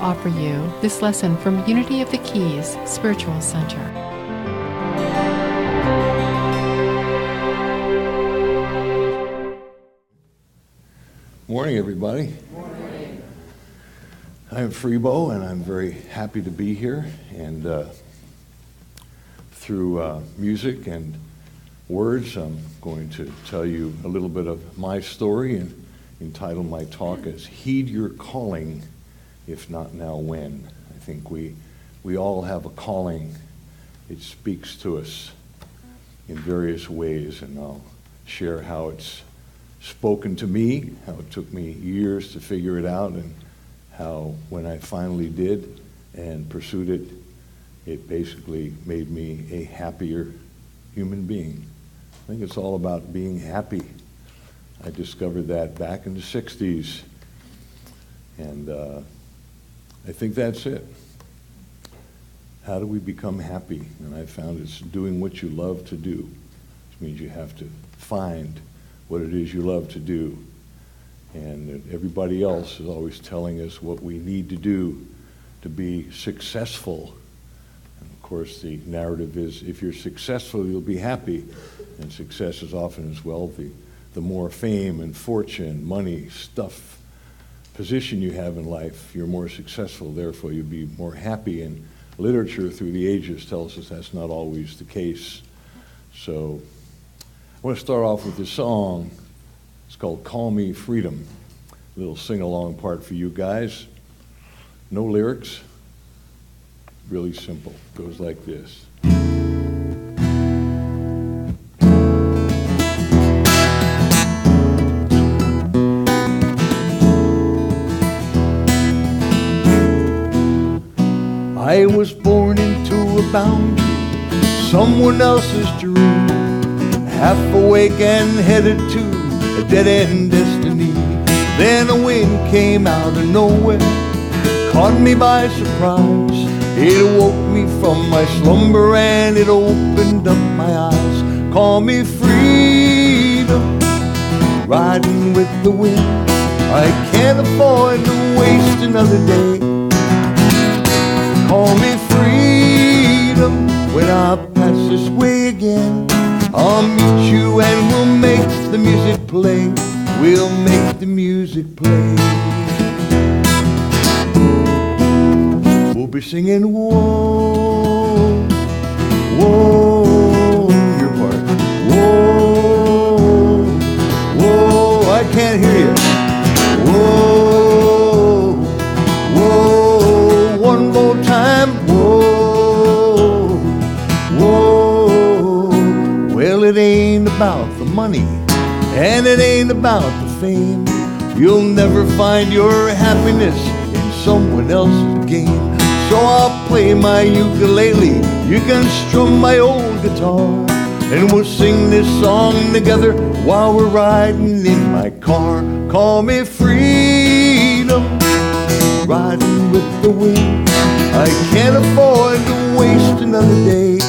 offer you this lesson from Unity of the Keys Spiritual Center. Morning, everybody. Morning. I'm Freebo, and I'm very happy to be here. And through music and words, I'm going to tell you a little bit of my story and entitle my talk as Heed Your Calling, If Not Now, When? I think we all have a calling. It speaks to us in various ways, and I'll share how it's spoken to me, how it took me years to figure it out, and how when I finally did and pursued it, it basically made me a happier human being. I think it's all about being happy. I discovered that back in the 60s, and I think that's it. How do we become happy? And I found it's doing what you love to do, which means you have to find what it is you love to do. And everybody else is always telling us what we need to do to be successful. And of course, the narrative is if you're successful, you'll be happy. And success is often as well the more fame and fortune, money, stuff, position you have in life, you're more successful, therefore you'll be more happy. And literature through the ages tells us that's not always the case. So I want to start off with this song. It's called Call Me Freedom. A little sing-along part for you guys. No lyrics. Really simple. Goes like this. I was born into a boundary, someone else's dream. Half awake and headed to a dead-end destiny. Then a wind came out of nowhere, caught me by surprise. It awoke me from my slumber and it opened up my eyes. Call me freedom, riding with the wind. I can't afford to waste another day. Call me freedom when I pass this way again. I'll meet you and we'll make the music play. We'll make the music play. We'll be singing, whoa, whoa, your part. Whoa, whoa, I can't hear you. Whoa, whoa, one more time. Whoa, whoa. Well, it ain't about the money, and it ain't about the fame. You'll never find your happiness in someone else's game. So I'll play my ukulele, you can strum my old guitar, and we'll sing this song together while we're riding in my car. Call me freedom, riding with the wind. I can't afford to waste another day.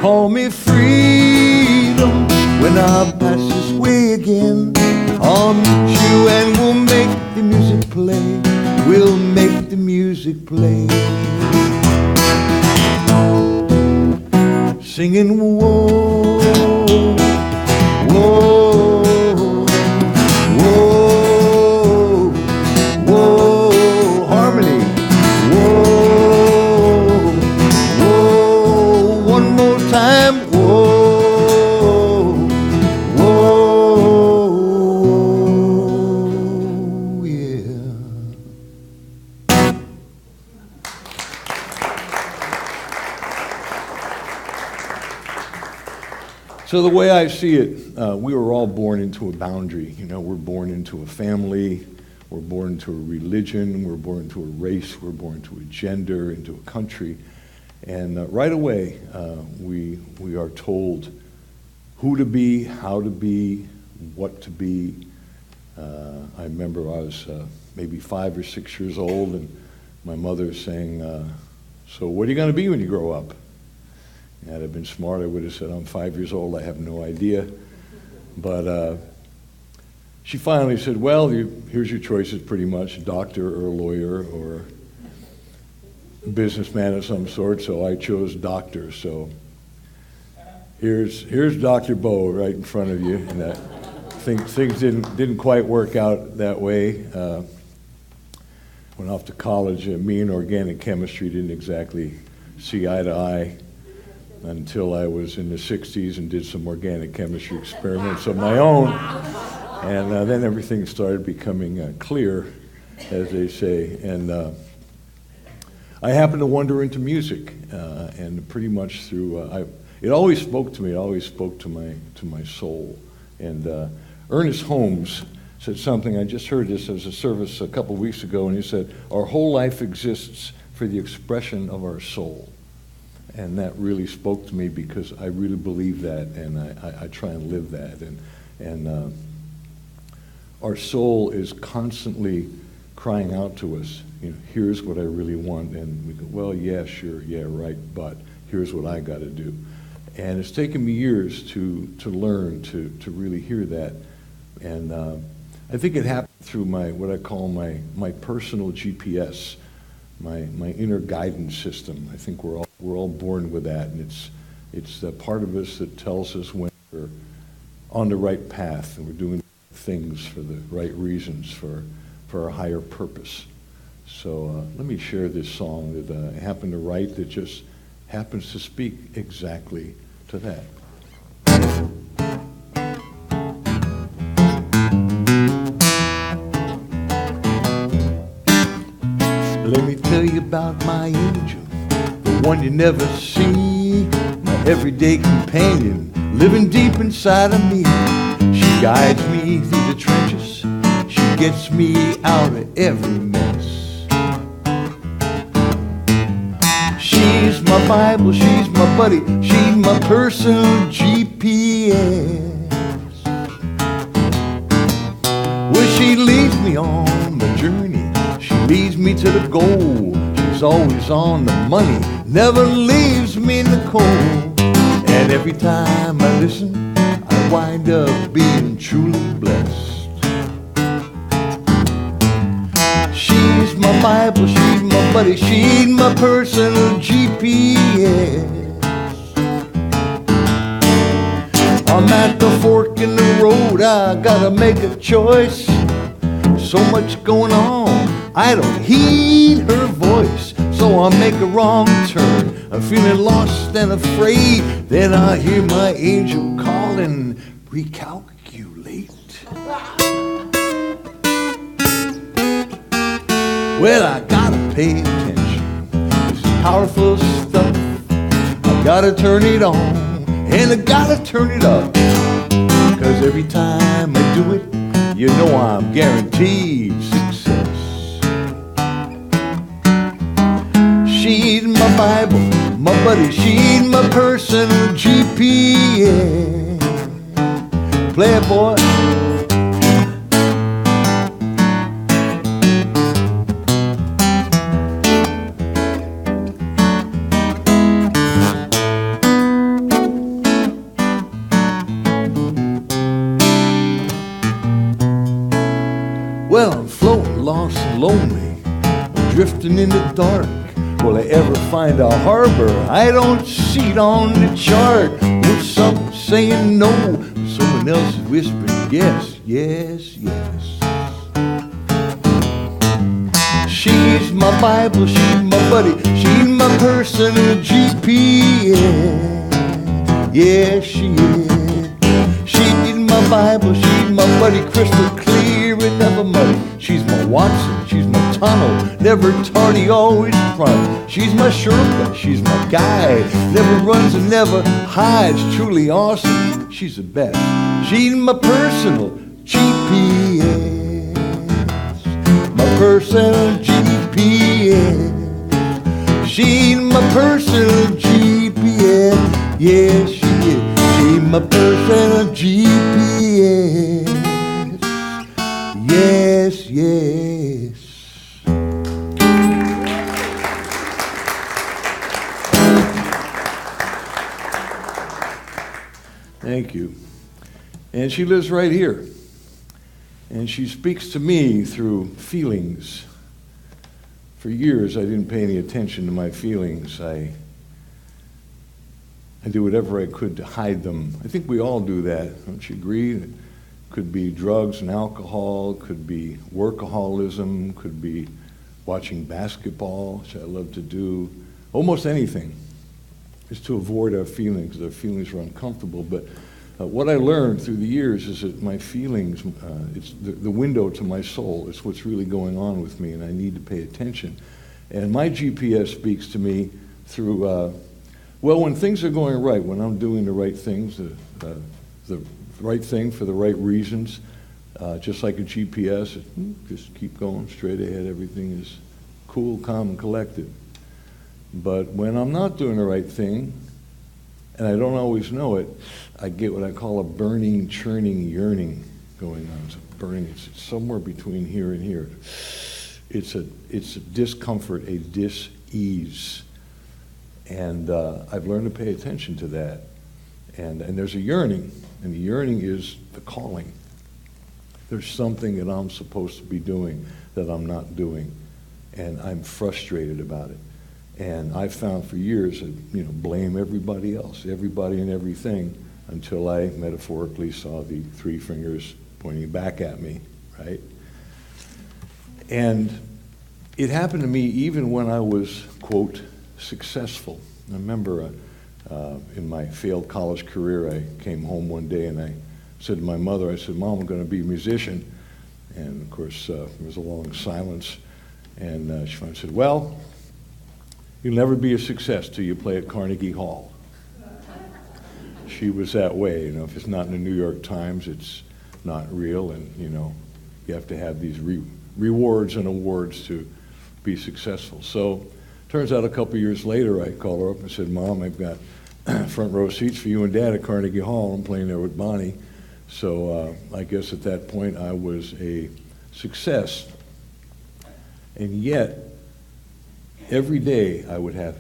Call me freedom when I pass this way again. I'll meet you and we'll make the music play. We'll make the music play. Singing whoa, whoa, whoa, whoa, harmony. Whoa, whoa, one more time. Whoa, whoa, yeah. So the way I see it, we were all born into a boundary. You know, we're born into a family, we're born into a religion, we're born into a race, we're born into a gender, into a country. And right away, we are told who to be, how to be, what to be. I remember I was maybe 5 or 6 years old, and my mother saying, so what are you going to be when you grow up? Had I been smart, I would have said, I'm 5 years old, I have no idea. But she finally said, well, here's your choices pretty much, doctor or lawyer or businessman of some sort, so I chose doctor. So here's Dr. Bo right in front of you. And things didn't quite work out that way. Went off to college. Me and organic chemistry didn't exactly see eye to eye until I was in the 60s and did some organic chemistry experiments of my own. And then everything started becoming clear, as they say. And I happened to wander into music, and pretty much through, it always spoke to me. It always spoke to my soul. And Ernest Holmes said something. I just heard this as a service a couple weeks ago, and he said, "Our whole life exists for the expression of our soul." And that really spoke to me because I really believe that, and I try and live that. And our soul is constantly crying out to us, here's what I really want. And we go, well, yeah, sure, yeah, right, but here's what I got to do. And it's taken me years to learn to really hear that. And I think it happened through what I call my personal GPS, my inner guidance system. I think we're all born with that, and it's the part of us that tells us when we're on the right path and we're doing things for the right reasons, for a higher purpose. So let me share this song that I happened to write that just happens to speak exactly to that. Let me tell you about my angel, the one you never see, my everyday companion, living deep inside of me. She guides me through the trenches, she gets me out of every mess. She's my Bible, she's my buddy, she's my personal GPS. Well, she leads me on my journey, she leads me to the goal. She's always on the money, never leaves me in the cold. And every time I listen, I wind up being truly blessed. She's my Bible, she's my buddy, she's my personal GPS. I'm at the fork in the road, I gotta make a choice. So much going on, I don't heed her voice. So I make a wrong turn, I'm feeling lost and afraid. Then I hear my angel calling, recalculate. Well, I gotta pay attention, this is powerful stuff. I gotta turn it on, and I gotta turn it up. Cause every time I do it, you know I'm guaranteed success. She's my Bible, my buddy, she's my personal GPS. Play it, boy. Well, I'm floating, lost and lonely, I'm drifting in the dark. Will I ever find a harbor? I don't see it on the chart. With something saying no, someone else is whispering yes, yes, yes. She's my Bible, she's my buddy, she's my personal GPS. Yeah, she is. She's my Bible, she's my buddy, crystal clear and never muddy. She's my Watson, she's my tunnel, never tardy, always prompt. She's my Sherpa, she's my guide, never runs and never hides, truly awesome, she's the best. She's my personal GPS, my personal GPS. She's my personal GPS, yeah, she is. She's my personal GPS, yes, yes. Thank you. And she lives right here. And she speaks to me through feelings. For years, I didn't pay any attention to my feelings. I do whatever I could to hide them. I think we all do that, don't you agree? It could be drugs and alcohol, could be workaholism, could be watching basketball, which I love to do. Almost anything is to avoid our feelings, because our feelings are uncomfortable. But what I learned through the years is that my feelings, it's the window to my soul. It's what's really going on with me, and I need to pay attention. And my GPS speaks to me through, well, when things are going right, when I'm doing the right things, the right thing for the right reasons, just like a GPS, just keep going straight ahead. Everything is cool, calm, and collected. But when I'm not doing the right thing, and I don't always know it, I get what I call a burning, churning, yearning going on. It's a burning. It's somewhere between here and here. It's a discomfort, a dis-ease. And I've learned to pay attention to that. And there's a yearning, and the yearning is the calling. There's something that I'm supposed to be doing that I'm not doing, and I'm frustrated about it. And I've found for years that, blame everybody else, everybody and everything, until I metaphorically saw the three fingers pointing back at me, right? And it happened to me even when I was, quote, successful. I remember in my failed college career, I came home one day and I said to my mother, I said, Mom, I'm going to be a musician. And of course, there was a long silence. And she finally said, well, you'll never be a success till you play at Carnegie Hall. She was that way. If it's not in the New York Times, it's not real. And, you have to have these rewards and awards to be successful. So turns out a couple years later, I called her up and said, Mom, I've got front row seats for you and Dad at Carnegie Hall. I'm playing there with Bonnie. So I guess at that point I was a success. And yet, every day I would have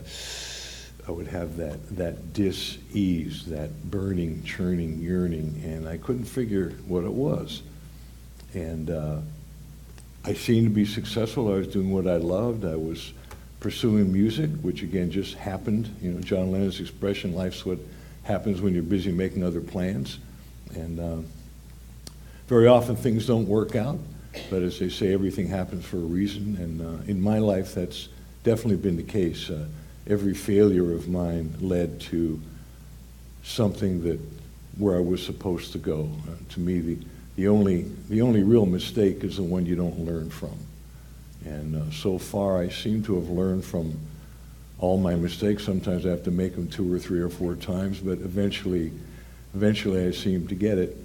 that dis-ease, that burning, churning, yearning, and I couldn't figure what it was. And I seemed to be successful. I was doing what I loved. I was pursuing music, which again just happened. John Lennon's expression, life's what happens when you're busy making other plans. And very often things don't work out, but as they say, everything happens for a reason. And in my life, that's definitely been the case. Every failure of mine led to something where I was supposed to go. To me, the only real mistake is the one you don't learn from. And so far, I seem to have learned from all my mistakes. Sometimes I have to make them 2 or 3 or 4 times, but eventually I seem to get it.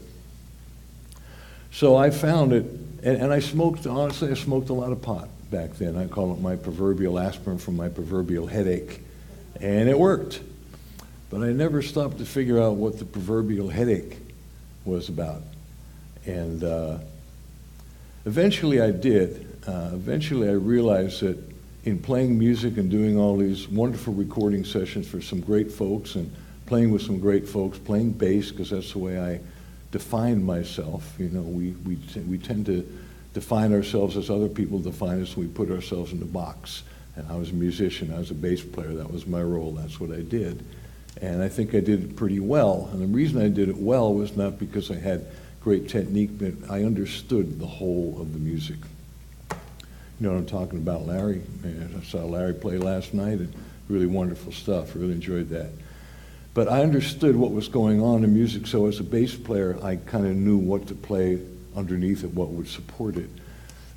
So I found it, and I smoked a lot of pot back then. I call it my proverbial aspirin from my proverbial headache, and it worked. But I never stopped to figure out what the proverbial headache was about. And eventually I did. Eventually I realized that in playing music and doing all these wonderful recording sessions for some great folks and playing with some great folks, playing bass, because that's the way I defined myself. We tend to define ourselves as other people define us, we put ourselves in the box. And I was a musician, I was a bass player, that was my role, that's what I did. And I think I did it pretty well. And the reason I did it well was not because I had great technique, but I understood the whole of the music. You know what I'm talking about, Larry? I saw Larry play last night, and really wonderful stuff, really enjoyed that. But I understood what was going on in music, so as a bass player, I kind of knew what to play underneath it, what would support it.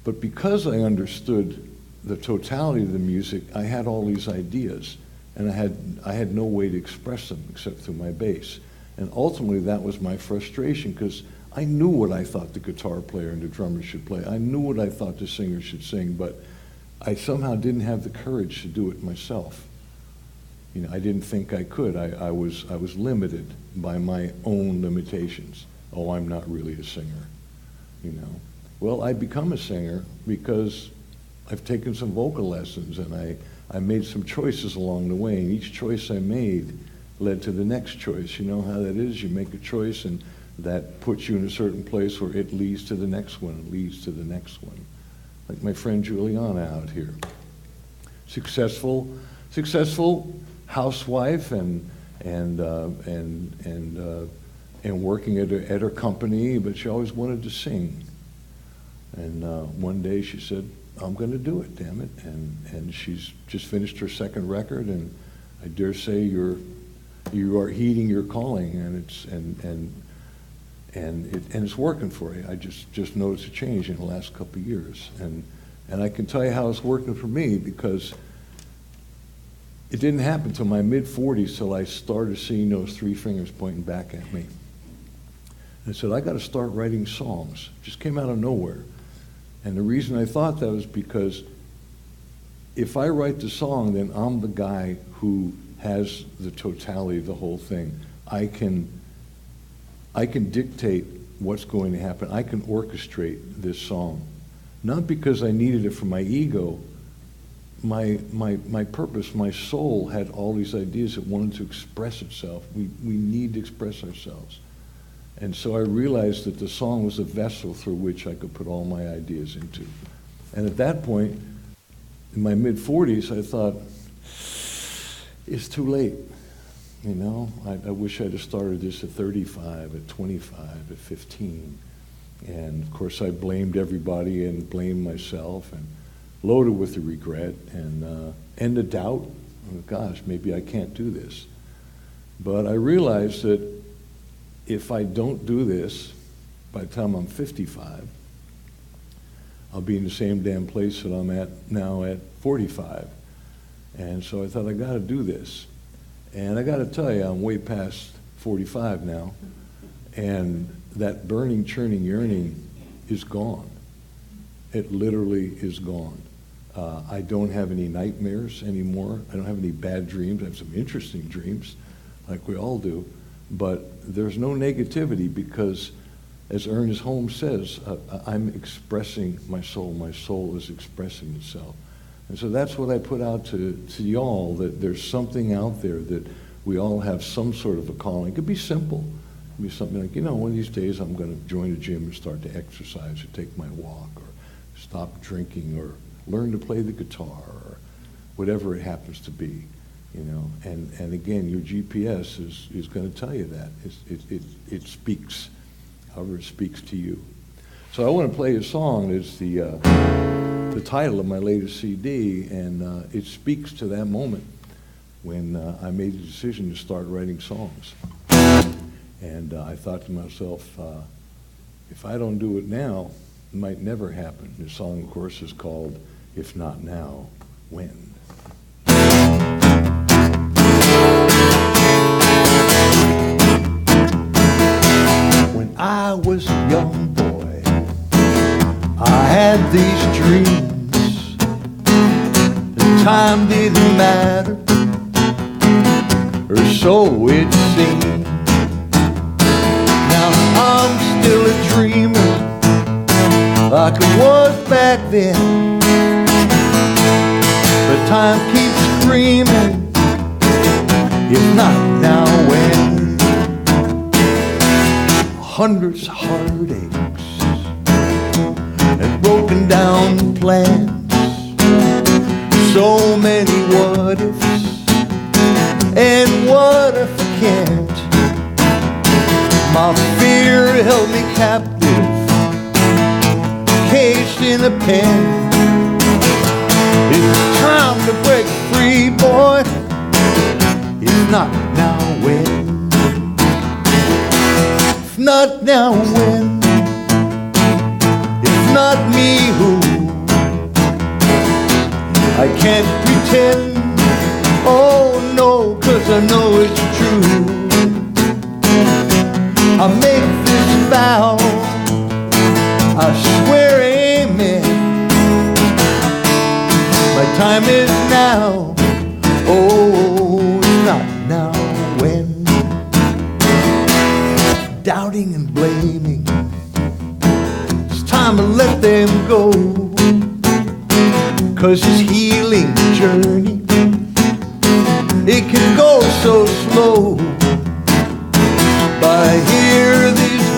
But because I understood the totality of the music, I had all these ideas, and I had no way to express them except through my bass. And ultimately, that was my frustration, because I knew what I thought the guitar player and the drummer should play. I knew what I thought the singer should sing, but I somehow didn't have the courage to do it myself. I didn't think I could. I was limited by my own limitations. Oh, I'm not really a singer, Well, I become a singer because I've taken some vocal lessons, and I made some choices along the way, and each choice I made led to the next choice. You know how that is? You make a choice, and that puts you in a certain place where it leads to the next one, it leads to the next one. Like my friend Juliana out here. Successful housewife and working at her company, but she always wanted to sing. And one day she said, I'm going to do it, damn it. And she's just finished her second record, and I dare say you are heeding your calling, and it's working for you. I just noticed a change in the last couple of years, and I can tell you how it's working for me, because it didn't happen until my mid-40s till I started seeing those three fingers pointing back at me. And I said, I got to start writing songs. It just came out of nowhere. And the reason I thought that was because if I write the song, then I'm the guy who has the totality of the whole thing. I can dictate what's going to happen. I can orchestrate this song. Not because I needed it for my ego. My purpose, my soul had all these ideas that wanted to express itself. We need to express ourselves. And so I realized that the song was a vessel through which I could put all my ideas into. And at that point, in my mid-40s, I thought, it's too late. You know, I wish I'd have started this at 35, at 25, at 15. And of course I blamed everybody and blamed myself, and loaded with the regret and the doubt. Oh, gosh, maybe I can't do this. But I realized that if I don't do this, by the time I'm 55, I'll be in the same damn place that I'm at now at 45. And so I thought, I got to do this. And I got to tell you, I'm way past 45 now, and that burning, churning yearning is gone. It literally is gone. I don't have any nightmares anymore. I don't have any bad dreams. I have some interesting dreams, like we all do. But there's no negativity, because, as Ernest Holmes says, I'm expressing my soul. My soul is expressing itself. And so that's what I put out to y'all, that there's something out there that we all have some sort of a calling. It could be simple. It could be something like, one of these days I'm going to join a gym and start to exercise, or take my walk, or stop drinking, or learn to play the guitar, or whatever it happens to be, And again, your GPS is going to tell you that. It speaks, however it speaks to you. So I want to play a song that's the title of my latest CD, and it speaks to that moment when I made the decision to start writing songs. And I thought to myself, if I don't do it now, it might never happen. The song, of course, is called If Not Now, When? When I was a young boy, I had these dreams. The time didn't matter, or so it seemed. Now I'm still a dreamer, like I was back then. But time keeps screaming, if not now, when? Hundreds of heartaches and broken down plans, so many what ifs, and what if I can't? My fear held me captive, caged in a pen. It's time to break free, boy. If not now, when? If not now, when? If not me, who? I can't pretend, oh no, 'cause I know it's true. I make this vow, I swear amen. My time is now, oh, it's not now, when? Doubting and blaming, it's time to let them go. 'Cause this healing journey, it can go so slow. But I hear these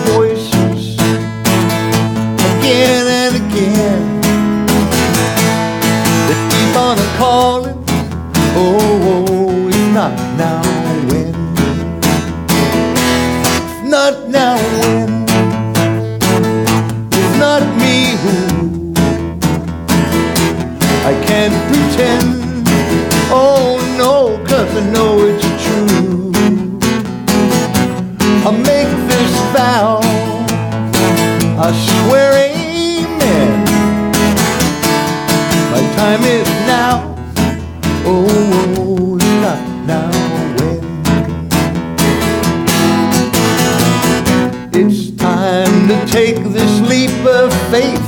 take this leap of faith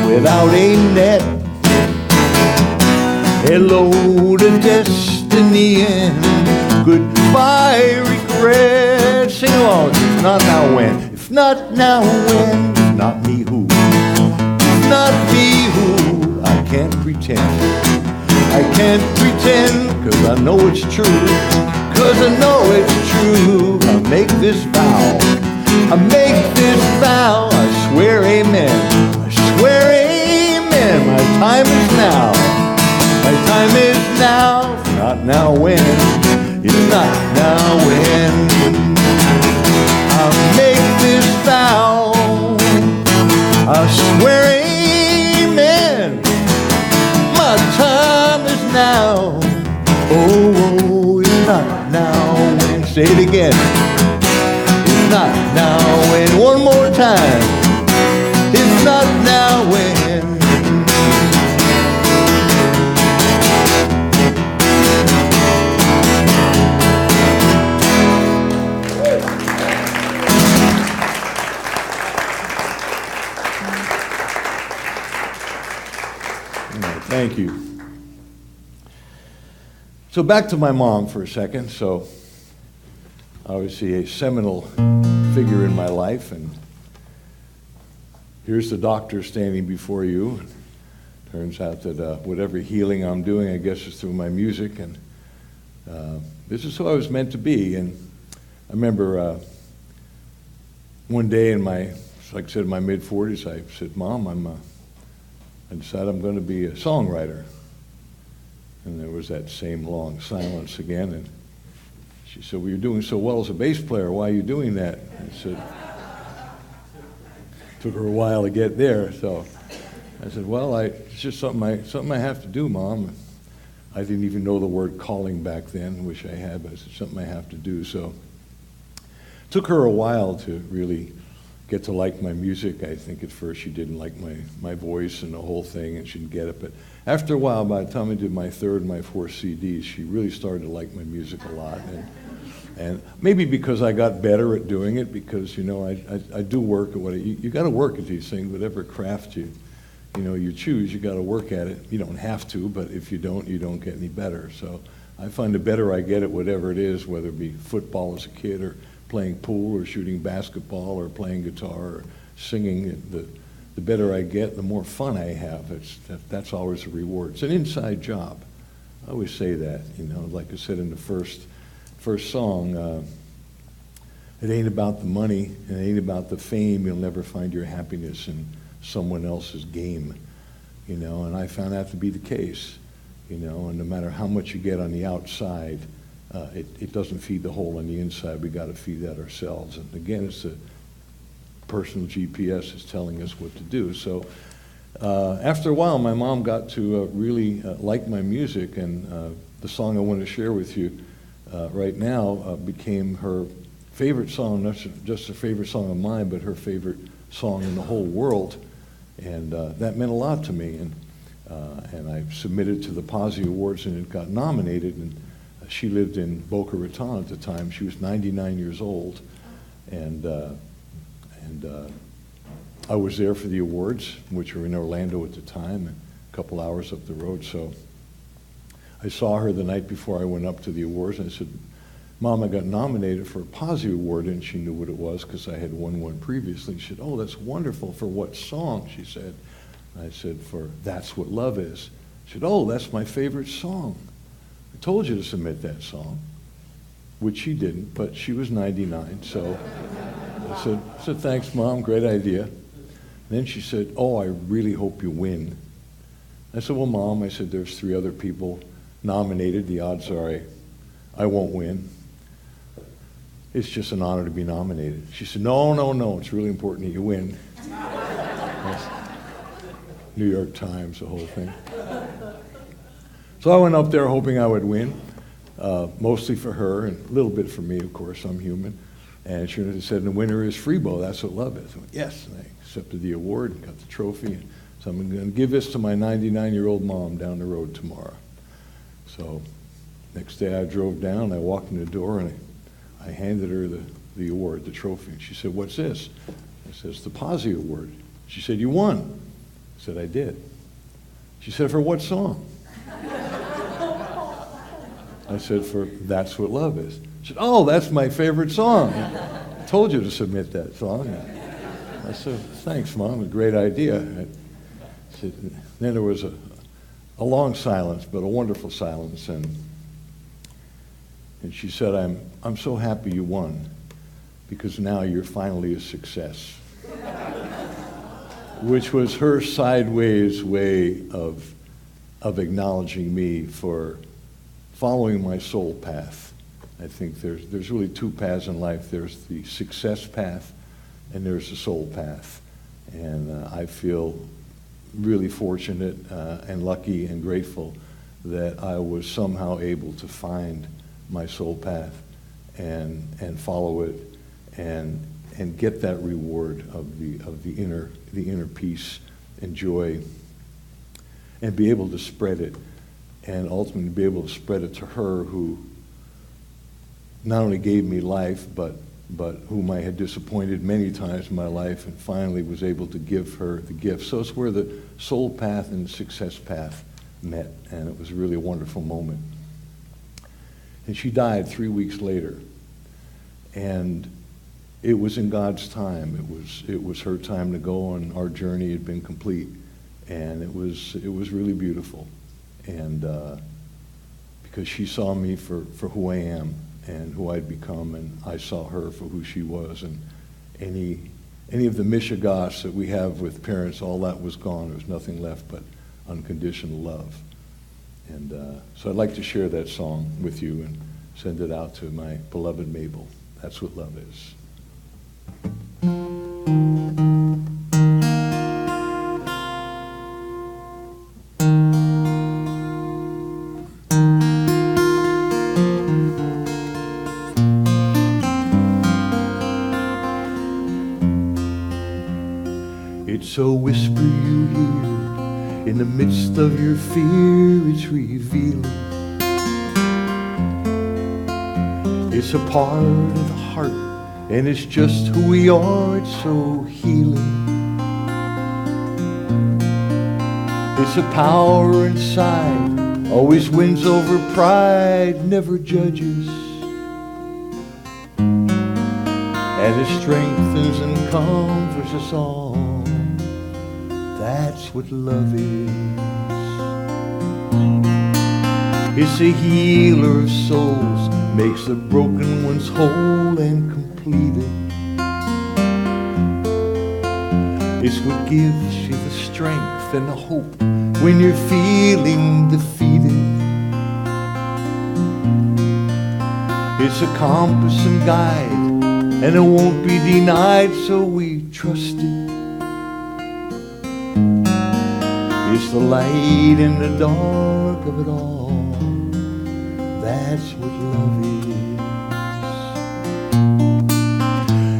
without a net. Hello to destiny and goodbye regret. Sing along. If not now, when? If not now, when? If not me, who? If not me, who? I can't pretend. I can't pretend, 'cause I know it's true. 'Cause I know it's true. I make this vow. I make this vow. I swear amen. I swear amen. My time is now. My time is now. If not now, when? If not now, when? I make this vow. I swear amen. My time is now. Oh, if not now, when? Say it again. If not now, when? One more time. If not now, when? Thank you. So back to my mom for a second. So obviously a seminal figure in my life, and here's the doctor standing before you. Turns out that whatever healing I'm doing, I guess, is through my music, and this is who I was meant to be. And I remember one day in my, like I said, in my mid-40s, I said, Mom, I decided I'm going to be a songwriter. And there was that same long silence again. And she said, well, you're doing so well as a bass player. Why are you doing that? I said, took her a while to get there. So I said, well, it's just something I have to do, Mom. I didn't even know the word calling back then. Wish I had, but it's something I have to do. So it took her a while to really get to like my music. I think at first she didn't like my voice and the whole thing, and she didn't get it. But after a while, by the time I did my third and my fourth CDs, she really started to like my music a lot. And maybe because I got better at doing it, because, you know, I do work at what you got to work at these things, whatever craft you choose, you got to work at it. You don't have to, but if you don't get any better. So I find the better I get at whatever it is, whether it be football as a kid or playing pool or shooting basketball or playing guitar or singing, the better I get, the more fun I have. That's always a reward. It's an inside job. I always say that, you know, like I said in the first song, it ain't about the money, it ain't about the fame. You'll never find your happiness in someone else's game, you know, and I found that to be the case, you know, and no matter how much you get on the outside, it doesn't feed the hole on the inside. We got to feed that ourselves. And again, it's the personal GPS is telling us what to do. So after a while, my mom got to really like my music, and the song I want to share with you right now became her favorite song, not just a favorite song of mine, but her favorite song in the whole world. And that meant a lot to me. And I submitted to the Posse Awards, and it got nominated. And she lived in Boca Raton at the time. She was 99 years old, and I was there for the awards, which were in Orlando at the time, and a couple hours up the road. So I saw her the night before I went up to the awards, and I said, Mom, I got nominated for a Posse Award, and she knew what it was because I had won one previously. She said, oh, that's wonderful. For what song? She said. I said, for That's What Love Is. She said, oh, that's my favorite song. I told you to submit that song, which she didn't, but she was 99, so I said, thanks, Mom, great idea. And then she said, oh, I really hope you win. I said, well, Mom, I said, there's 3 other people nominated. The odds are I won't win. It's just an honor to be nominated. She said, no, it's really important that you win. New York Times, the whole thing. So I went up there hoping I would win, mostly for her and a little bit for me, of course, I'm human. And she said, the winner is Freebo, That's What Love Is. I went, yes, and I accepted the award and got the trophy. And so I'm going to give this to my 99-year-old mom down the road tomorrow. So next day I drove down, I walked in the door, and I handed her the award, the trophy. And she said, what's this? I said, it's the Posse Award. She said, you won. I said, I did. She said, for what song? I said, for That's What Love Is. She said, oh, that's my favorite song. I told you to submit that song. I said, thanks, Mom, a great idea. Then there was a long silence, but a wonderful silence, and she said, I'm so happy you won, because now you're finally a success. Which was her sideways way of acknowledging me for following my soul path. I think there's really two paths in life. There's the success path, and there's the soul path. And I feel really fortunate and lucky and grateful that I was somehow able to find my soul path and follow it and get that reward of the inner peace and joy, and be able to spread it, and ultimately be able to spread it to her, who not only gave me life, but whom I had disappointed many times in my life, and finally was able to give her the gift. So it's where the soul path and the success path met, and it was really a wonderful moment. And she died 3 weeks later, and it was in God's time. It was her time to go, and our journey had been complete, and it was really beautiful. And because she saw me for who I am and who I'd become, and I saw her for who she was, and any of the mishigas that we have with parents, all that was gone. There was nothing left but unconditional love. And so I'd like to share that song with you and send it out to my beloved Mabel. That's what love is. It's a whisper you hear in the midst of your fear. It's revealing. It's a part of the heart, and it's just who we are. It's so healing. It's a power inside, always wins over pride, never judges, and it strengthens and comforts us all. That's what love is. It's a healer of souls, makes the broken ones whole and completed. It's what gives you the strength and the hope when you're feeling defeated. It's a compass and guide, and it won't be denied, so we trust it. It's the light in the dark of it all. That's what love is.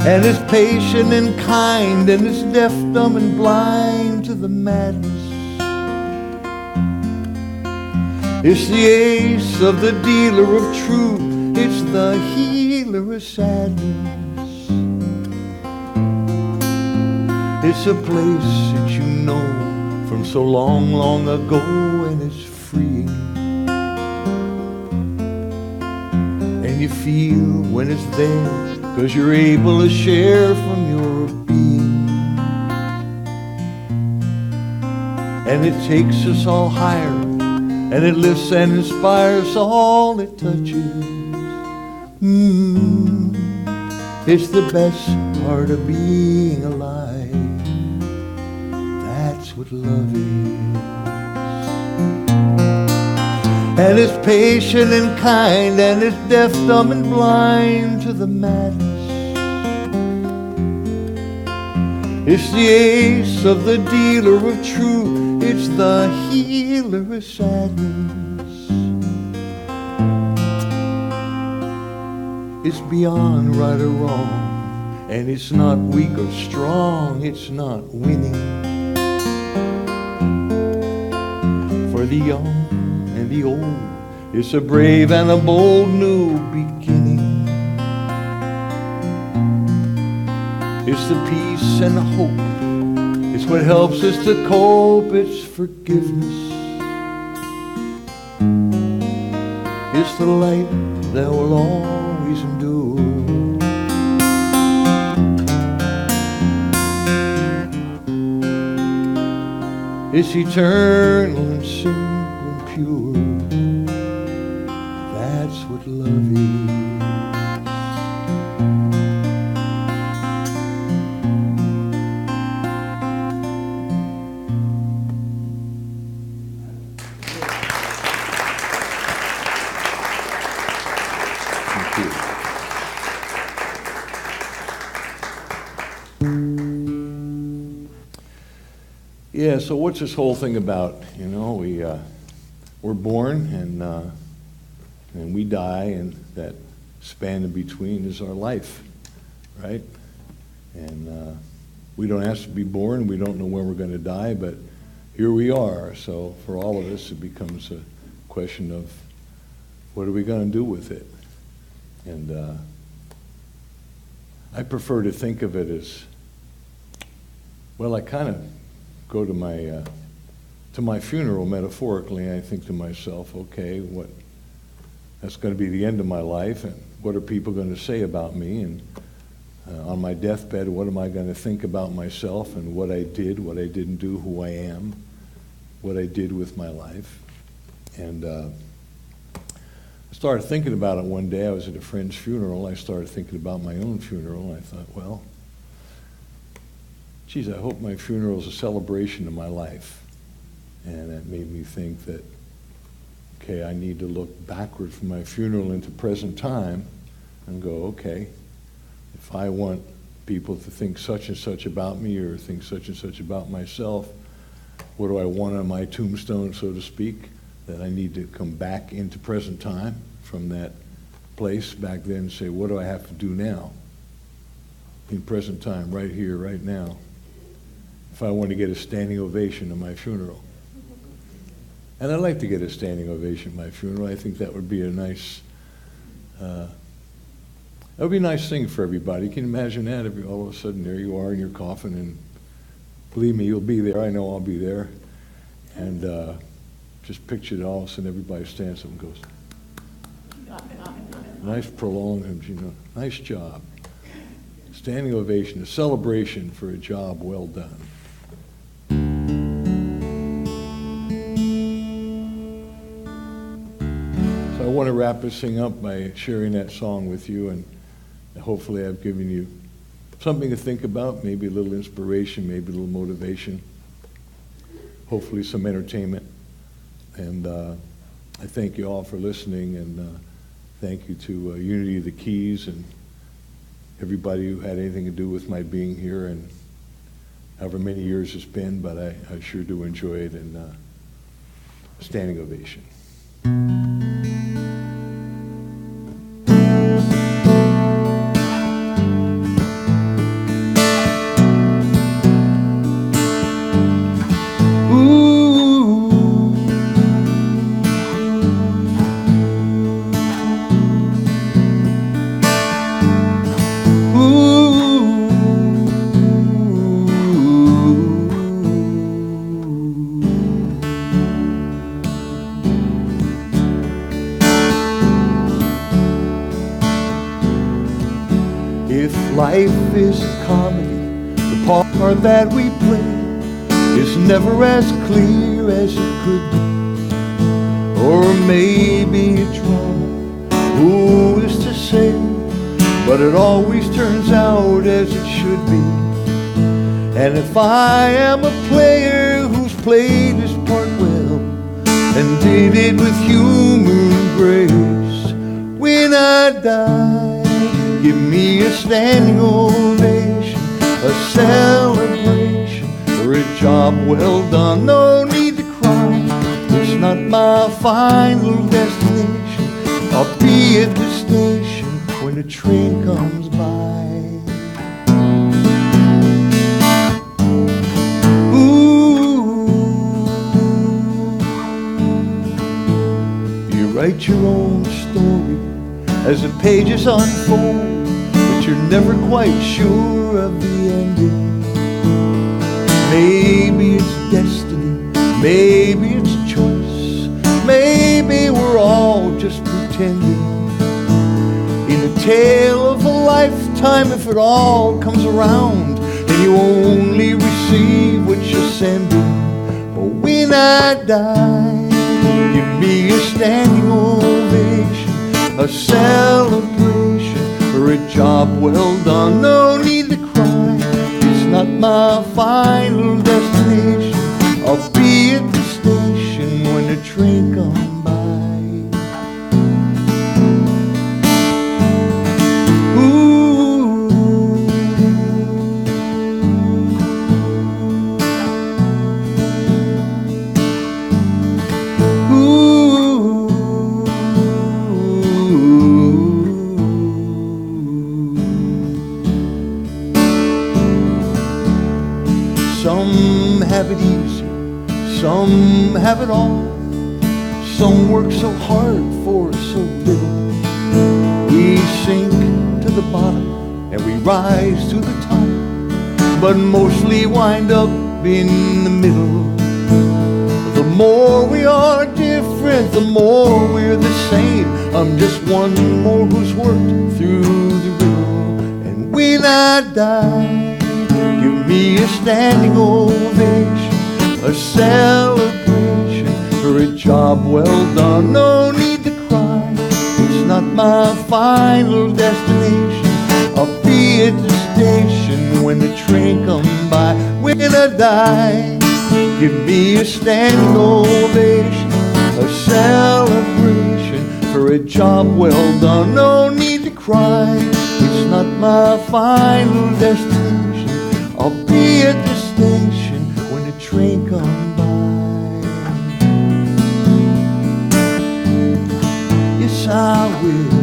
And it's patient and kind, and it's deaf, dumb, and blind to the madness. It's the ace of the dealer of truth. It's the healer of sadness. It's a place that you know from so long, long ago, and it's freeing. And you feel when it's there, 'cause you're able to share from your being. And it takes us all higher, and it lifts and inspires all it touches. It's the best part of being alive. That's what love is. And it's patient and kind, and it's deaf, dumb, and blind to the madness. It's the ace of the dealer of truth. It's the healer of sadness. It's beyond right or wrong, and it's not weak or strong. It's not winning. For the young and the old, it's a brave and a bold new beginning. It's the peace and the hope. It's what helps us to cope. It's forgiveness. It's the light that will always endure. It's eternal and simple and pure. That's what love is. Yeah, so what's this whole thing about? You know, we're born and we die, and that span in between is our life, right? And we don't ask to be born. We don't know when we're going to die, but here we are. So for all of us, it becomes a question of what are we going to do with it? And I prefer to think of it as, well, I kind of go to my funeral metaphorically. I think to myself, okay, that's going to be the end of my life, and what are people going to say about me? And on my deathbed, what am I going to think about myself and what I did, what I didn't do, who I am, what I did with my life? And I started thinking about it one day. I was at a friend's funeral. I started thinking about my own funeral. I thought, well, geez, I hope my funeral is a celebration of my life. And that made me think that, okay, I need to look backward from my funeral into present time and go, okay, if I want people to think such and such about me or think such and such about myself, what do I want on my tombstone, so to speak, that I need to come back into present time from that place back then and say, what do I have to do now in present time, right here, right now, if I want to get a standing ovation at my funeral? And I'd like to get a standing ovation at my funeral. I think that would be a nice, that would be a nice thing for everybody. Can you imagine that? If all of a sudden there you are in your coffin, and believe me, you'll be there. I know I'll be there. And just picture it, all of a sudden everybody stands up and goes, nice prolonged, you know, nice job. Standing ovation, a celebration for a job well done. So I want to wrap this thing up by sharing that song with you, and hopefully I've given you something to think about, maybe a little inspiration, maybe a little motivation, hopefully some entertainment. And I thank you all for listening, and thank you to Unity of the Keys and everybody who had anything to do with my being here, and however many years it's been, but I sure do enjoy it, and standing ovation. Life is a comedy, the part that we play is never as clear as it could be. Or maybe a drama, who is to say, but it always turns out as it should be. And if I am a player who's played his part well and did it with humor and grace, when I die, give me a standing ovation, a celebration for a job well done. No need to cry, it's not my final destination. I'll be at the station when the train comes by. Ooh, you write your own story as the pages unfold. you're never quite sure of the ending. Maybe it's destiny, maybe it's choice, maybe we're all just pretending. In a tale of a lifetime, if it all comes around and you only receive what you're sending. But when I die, give me a standing ovation, a celebration for a job well done. No need to cry, it's not my final destination. I'll be at the station when the train comes by. Some have it easy, some have it all. Some work so hard for so little. We sink to the bottom and we rise to the top, but mostly wind up in the middle. The more we are different, the more we're the same. I'm just one more who's worked through the riddle. And when I die, give me a standing ovation, a celebration for a job well done. No need to cry, it's not my final destination. I'll be at the station when the train comes by. When I die, give me a standing ovation, a celebration for a job well done. No need to cry, it's not my final destination. I'll be at the station when the train comes by. Yes, I will.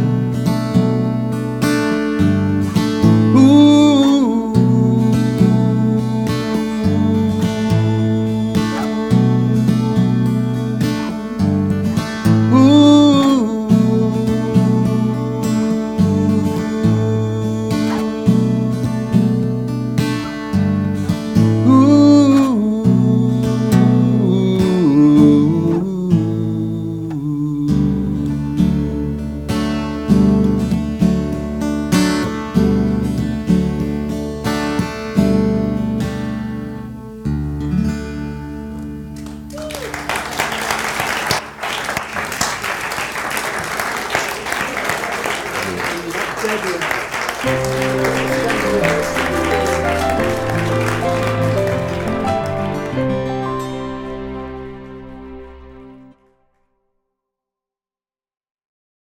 Thank you.